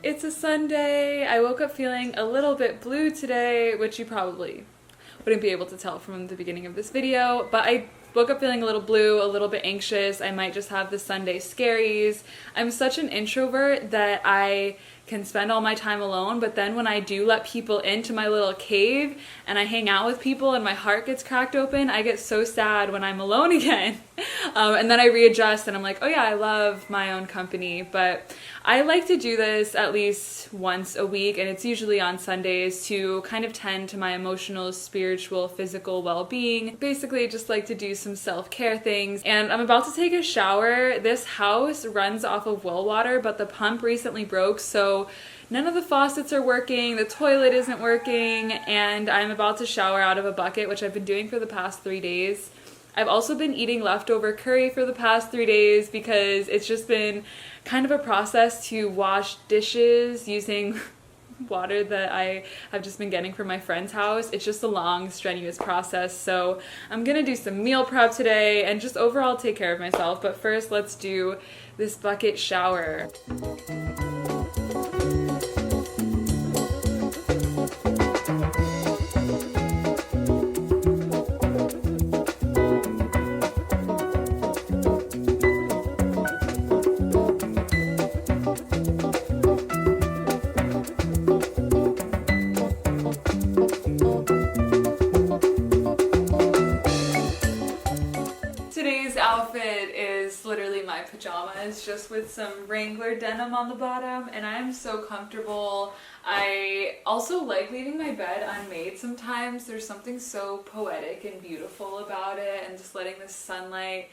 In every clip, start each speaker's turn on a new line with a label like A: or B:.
A: It's a Sunday. I woke up feeling a little bit blue today, which you probably wouldn't be able to tell from the beginning of this video, but I woke up feeling a little blue, a little bit anxious. I might just have the Sunday scaries. I'm such an introvert that I can spend all my time alone, but then when I do let people into my little cave and I hang out with people and my heart gets cracked open, I get so sad when I'm alone again. And then I readjust and I'm like, oh yeah, I love my own company. But I like to do this at least once a week, and it's usually on Sundays, to kind of tend to my emotional, spiritual, physical well-being. Basically, just like to do some self-care things. And I'm about to take a shower. This house runs off of well water, but the pump recently broke, so none of the faucets are working, the toilet isn't working, and I'm about to shower out of a bucket, which I've been doing for the past 3 days. I've also been eating leftover curry for the past 3 days because it's just been kind of a process to wash dishes using water that I have just been getting from my friend's house. It's just a long, strenuous process. So I'm gonna do some meal prep today and just overall take care of myself. But first, let's do this bucket shower. Outfit is literally my pajamas, just with some Wrangler denim on the bottom, and I'm so comfortable. I also like leaving my bed unmade sometimes. There's something so poetic and beautiful about it, and just letting the sunlight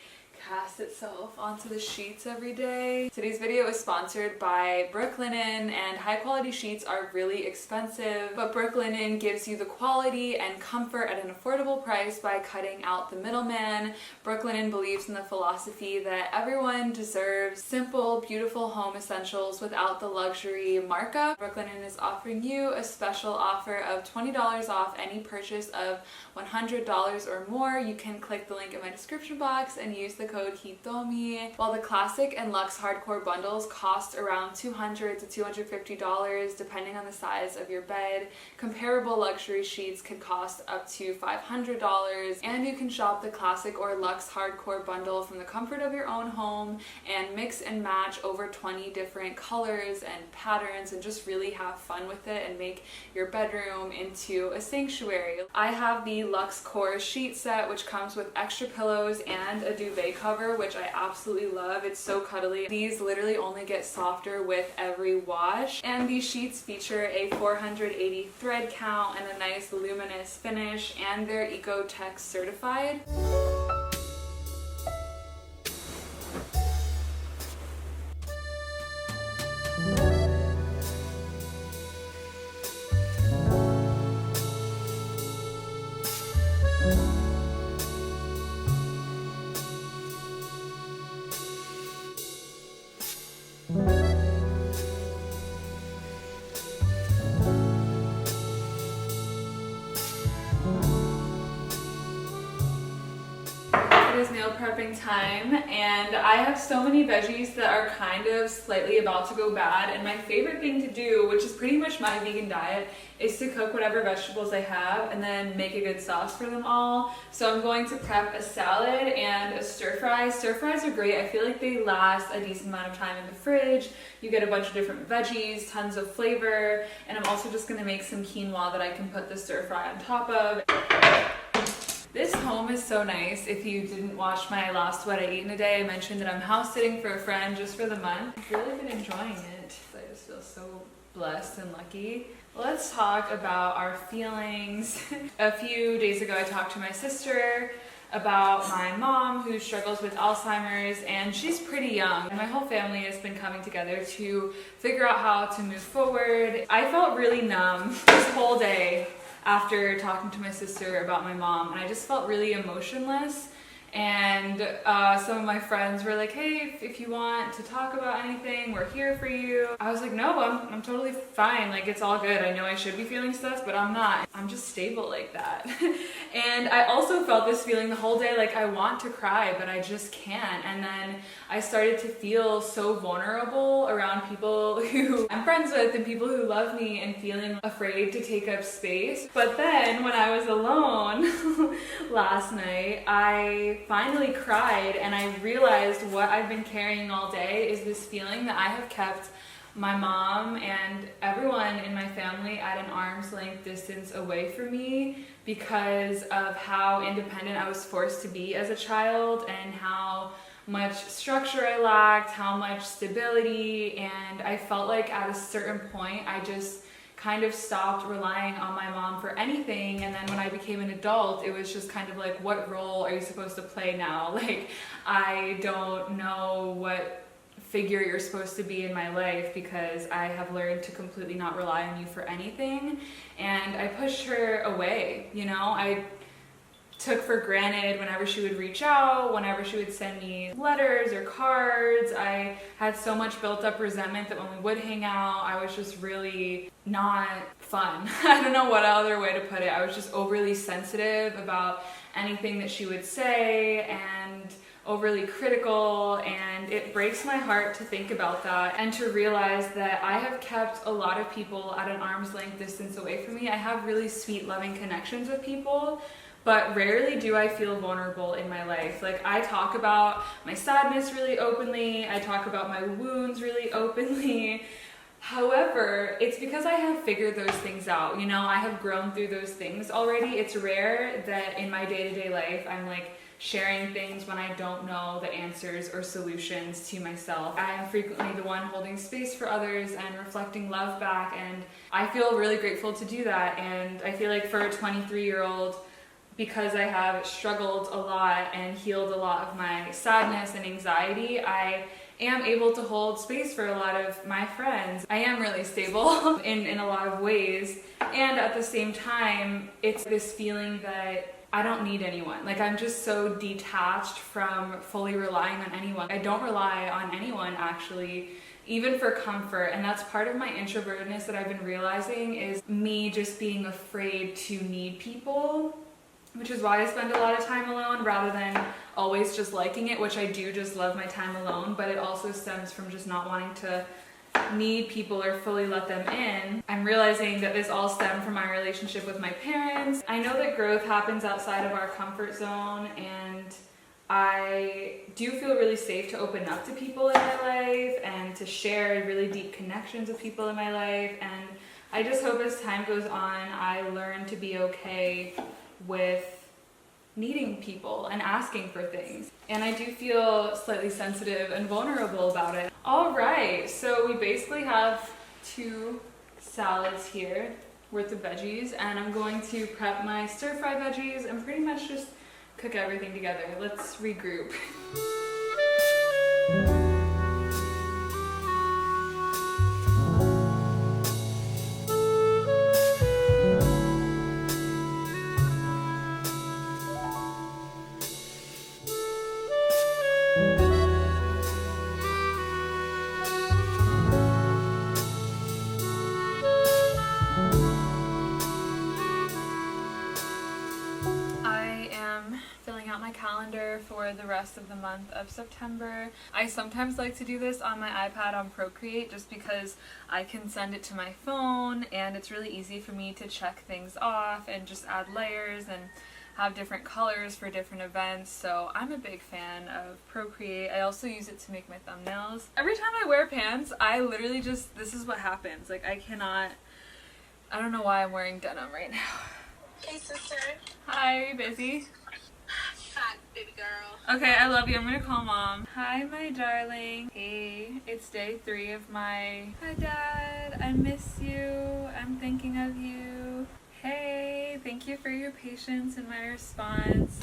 A: cast itself onto the sheets every day. Today's video is sponsored by Brooklinen, and high quality sheets are really expensive, but Brooklinen gives you the quality and comfort at an affordable price by cutting out the middleman. Brooklinen believes in the philosophy that everyone deserves simple, beautiful home essentials without the luxury markup. Brooklinen is offering you a special offer of $20 off any purchase of $100 or more. You can click the link in my description box and use the code Hitomi. While the classic and luxe hardcore bundles cost around $200 to $250 depending on the size of your bed, comparable luxury sheets could cost up to $500, and you can shop the classic or luxe hardcore bundle from the comfort of your own home and mix and match over 20 different colors and patterns and just really have fun with it and make your bedroom into a sanctuary. I have the Luxe Core sheet set, which comes with extra pillows and a duvet cover, which I absolutely love. It's so cuddly. These literally only get softer with every wash, and these sheets feature a 480 thread count and a nice luminous finish, and they're Eco-Tech certified. It is meal prepping time, and I have so many veggies that are kind of slightly about to go bad, and my favorite thing to do, which is pretty much my vegan diet, is to cook whatever vegetables I have and then make a good sauce for them all. So I'm going to prep a salad and a stir fry. Stir fries are great. I feel like they last a decent amount of time in the fridge. You get a bunch of different veggies, tons of flavor, and I'm also just going to make some quinoa that I can put the stir fry on top of. This home is so nice. If you didn't watch my last What I Ate in a Day, I mentioned that I'm house sitting for a friend just for the month. I've really been enjoying it. I just feel so blessed and lucky. Let's talk about our feelings. A few days ago, I talked to my sister about my mom who struggles with Alzheimer's, and she's pretty young. My whole family has been coming together to figure out how to move forward. I felt really numb this whole day after talking to my sister about my mom, and I just felt really emotionless. And some of my friends were like, hey, if you want to talk about anything, we're here for you. I was like, no, I'm totally fine. Like, it's all good. I know I should be feeling stuff, but I'm not. I'm just stable like that. And I also felt this feeling the whole day, like I want to cry, but I just can't. And then I started to feel so vulnerable around people who I'm friends with and people who love me, and feeling afraid to take up space. But then when I was alone last night, I finally cried, and I realized what I've been carrying all day is this feeling that I have kept my mom and everyone in my family at an arm's length distance away from me because of how independent I was forced to be as a child, and how much structure I lacked, how much stability, and I felt like at a certain point I just kind of stopped relying on my mom for anything. And then when I became an adult, it was just kind of like, what role are you supposed to play now? Like, I don't know what figure you're supposed to be in my life, because I have learned to completely not rely on you for anything. And I pushed her away, you know? I took for granted whenever she would reach out, whenever she would send me letters or cards. I had so much built up resentment that when we would hang out, I was just really not fun. I don't know what other way to put it. I was just overly sensitive about anything that she would say, and overly critical, and it breaks my heart to think about that and to realize that I have kept a lot of people at an arm's length distance away from me. I have really sweet, loving connections with people, but rarely do I feel vulnerable in my life. Like, I talk about my sadness really openly, I talk about my wounds really openly. However, it's because I have figured those things out. You know, I have grown through those things already. It's rare that in my day-to-day life I'm like sharing things when I don't know the answers or solutions to myself. I am frequently the one holding space for others and reflecting love back, and I feel really grateful to do that. And I feel like for a 23-year-old, because I have struggled a lot and healed a lot of my sadness and anxiety, I am able to hold space for a lot of my friends. I am really stable in a lot of ways, and at the same time, it's this feeling that I don't need anyone. Like, I'm just so detached from fully relying on anyone. I don't rely on anyone, actually, even for comfort. And that's part of my introvertedness that I've been realizing, is me just being afraid to need people, which is why I spend a lot of time alone rather than always just liking it, which I do just love my time alone, but it also stems from just not wanting to need people or fully let them in. I'm realizing that this all stemmed from my relationship with my parents. I know that growth happens outside of our comfort zone, and I do feel really safe to open up to people in my life and to share really deep connections with people in my life. And I just hope as time goes on, I learn to be okay with needing people and asking for things. And I do feel slightly sensitive and vulnerable about it. All right, so we basically have 2 salads here worth of veggies, and I'm going to prep my stir-fry veggies and pretty much just cook everything together. Let's regroup. out my calendar for the rest of the month of September. I sometimes like to do this on my iPad on Procreate just because I can send it to my phone and it's really easy for me to check things off and just add layers and have different colors for different events, so I'm a big fan of Procreate. I also use it to make my thumbnails. Every time I wear pants, I literally just, this is what happens. Like I don't know why I'm wearing denim right now.
B: Hey sister.
A: Hi, are you busy?
B: Hi, baby girl.
A: Okay, I love you. I'm gonna call mom. Hi, my darling. Hey, it's day 3 of my... Hi, Dad. I miss you. I'm thinking of you. Hey, thank you for your patience in my response.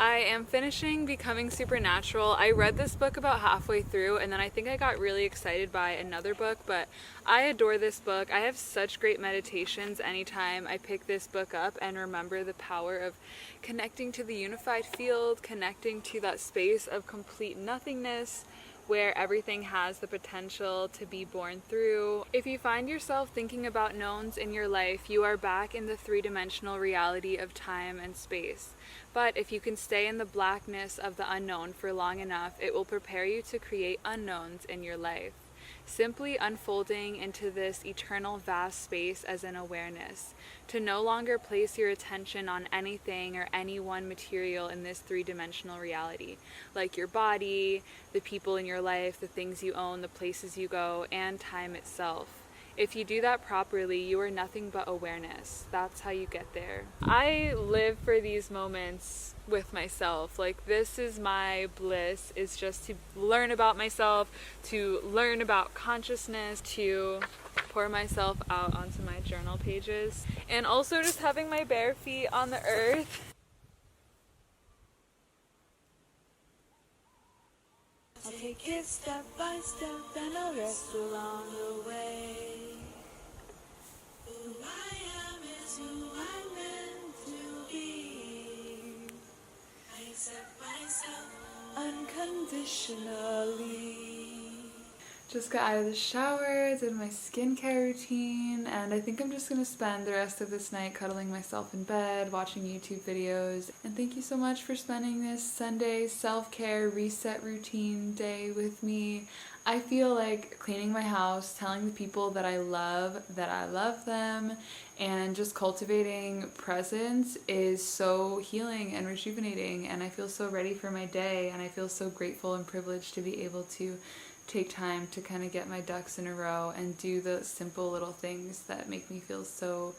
A: I am finishing Becoming Supernatural. I read this book about halfway through and then I think I got really excited by another book, but I adore this book. I have such great meditations anytime I pick this book up and remember the power of connecting to the unified field, connecting to that space of complete nothingness, where everything has the potential to be born through. If you find yourself thinking about knowns in your life, you are back in the 3-dimensional reality of time and space. But if you can stay in the blackness of the unknown for long enough, it will prepare you to create unknowns in your life. Simply unfolding into this eternal vast space as an awareness, to no longer place your attention on anything or any one material in this 3-dimensional reality, like your body, the people in your life, the things you own, the places you go, and time itself. If you do that properly, you are nothing but awareness. That's how you get there. I live for these moments with myself. Like, this is my bliss, is just to learn about myself, to learn about consciousness, to pour myself out onto my journal pages, and also just having my bare feet on the earth.
C: I'll take it step by step and I'll rest along the way. Who I am is who I'm meant to be. I accept myself unconditionally.
A: Just got out of the shower, did my skincare routine, and I think I'm just gonna spend the rest of this night cuddling myself in bed, watching YouTube videos. And thank you so much for spending this Sunday self-care reset routine day with me. I feel like cleaning my house, telling the people that I love them, and just cultivating presence is so healing and rejuvenating, and I feel so ready for my day, and I feel so grateful and privileged to be able to take time to kind of get my ducks in a row and do the simple little things that make me feel so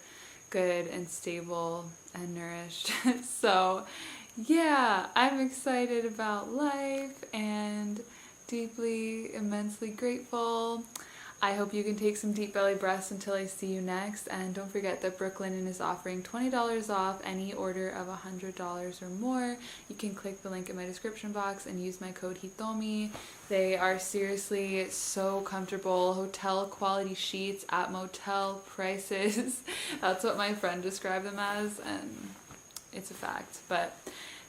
A: good and stable and nourished. So yeah, I'm excited about life and deeply, immensely grateful. I hope you can take some deep belly breaths until I see you next, and don't forget that Brooklinen is offering $20 off any order of $100 or more. You can click the link in my description box and use my code Hitomi. They are seriously so comfortable, hotel quality sheets at motel prices. That's what my friend described them as, and it's a fact. But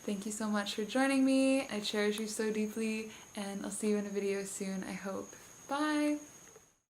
A: thank you so much for joining me. I cherish you so deeply, and I'll see you in a video soon, I hope. Bye!